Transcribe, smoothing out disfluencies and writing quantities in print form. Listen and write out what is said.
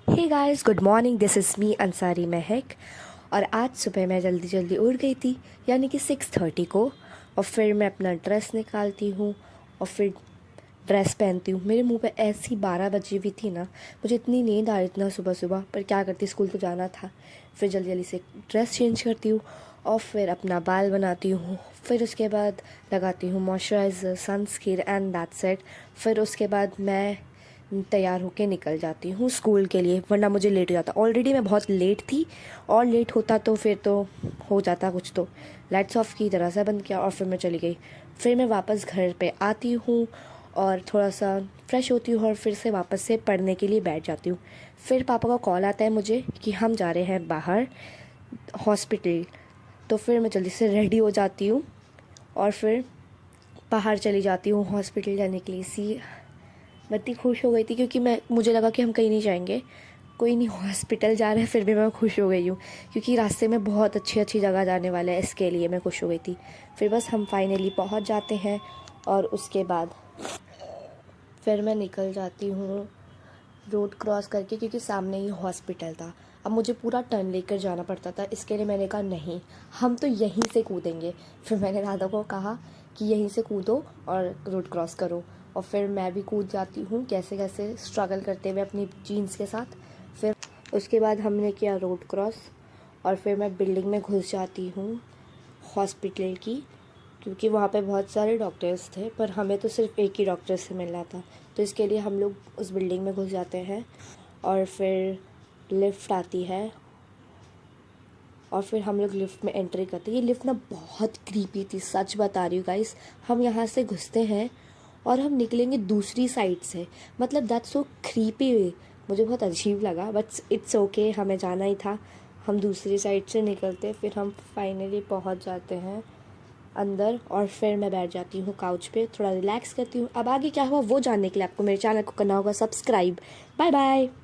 Hey guys, good morning. This is me Ansari Mehak. और आज सुबह मैं जल्दी जल्दी उठ गई थी, यानी कि 6:30 को। और फिर मैं अपना ड्रेस निकालती हूँ और फिर ड्रेस पहनती हूँ। मेरे मुंह पे ऐसी 12 बजी हुई थी ना, मुझे इतनी नींद आ रही थी ना सुबह सुबह, पर क्या करती, स्कूल तो जाना था। फिर जल्दी जल्दी से ड्रेस चेंज करती हूँ और फिर अपना बाल बनाती हूँ। फिर उसके बाद लगाती हूँ moisturiser, sunscreen and that's it. फिर उसके बाद मैं तैयार होके निकल जाती हूँ स्कूल के लिए, वरना मुझे लेट हो जाता। ऑलरेडी मैं बहुत लेट थी, और लेट होता तो फिर तो हो जाता कुछ। तो लाइट्स ऑफ की, तरह से बंद किया और फिर मैं चली गई। फिर मैं वापस घर पे आती हूँ और थोड़ा सा फ्रेश होती हूँ और फिर से वापस से पढ़ने के लिए बैठ जाती हूँ। फिर पापा का कॉल आता है मुझे कि हम जा रहे हैं बाहर हॉस्पिटल। तो फिर मैं जल्दी से रेडी हो जाती हूँ और फिर बाहर चली जाती हूँ हॉस्पिटल जाने के लिए। मैं इतनी खुश हो गई थी क्योंकि मुझे लगा कि हम कहीं नहीं जाएंगे, कोई नहीं, हॉस्पिटल जा रहे हैं। फिर भी मैं खुश हो गई हूँ क्योंकि रास्ते में बहुत अच्छी अच्छी जगह जाने वाले हैं, इसके लिए मैं खुश हो गई थी। फिर बस हम फाइनली पहुँच जाते हैं और उसके बाद फिर मैं निकल जाती हूँ रोड क्रॉस करके, क्योंकि सामने ही हॉस्पिटल था। अब मुझे पूरा टर्न लेकर जाना पड़ता था, इसके लिए मैंने कहा नहीं, हम तो यहीं से कूदेंगे। फिर मैंने राधा को कहा कि यहीं से कूदो और रोड क्रॉस करो। और फिर मैं भी कूद जाती हूँ कैसे कैसे, स्ट्रगल करते हुए अपनी जीन्स के साथ। फिर उसके बाद हमने किया रोड क्रॉस और फिर मैं बिल्डिंग में घुस जाती हूँ हॉस्पिटल की, क्योंकि वहाँ पे बहुत सारे डॉक्टर्स थे पर हमें तो सिर्फ एक ही डॉक्टर से मिलना था। तो इसके लिए हम लोग उस बिल्डिंग में घुस जाते हैं और फिर लिफ्ट आती है और फिर हम लोग लिफ्ट में एंट्री करते हैं। ये लिफ्ट ना बहुत क्रीपी थी, सच बता रही हूँ गाइस। हम यहाँ से घुसते हैं और हम निकलेंगे दूसरी साइड से, मतलब दैट्स सो क्रीपी। मुझे बहुत अजीब लगा, बट इट्स ओके, हमें जाना ही था। हम दूसरी साइड से निकलते, फिर हम फाइनली पहुँच जाते हैं अंदर और फिर मैं बैठ जाती हूँ काउच पे, थोड़ा रिलैक्स करती हूँ। अब आगे क्या हुआ वो जानने के लिए आपको मेरे चैनल को करना होगा सब्सक्राइब। Bye bye.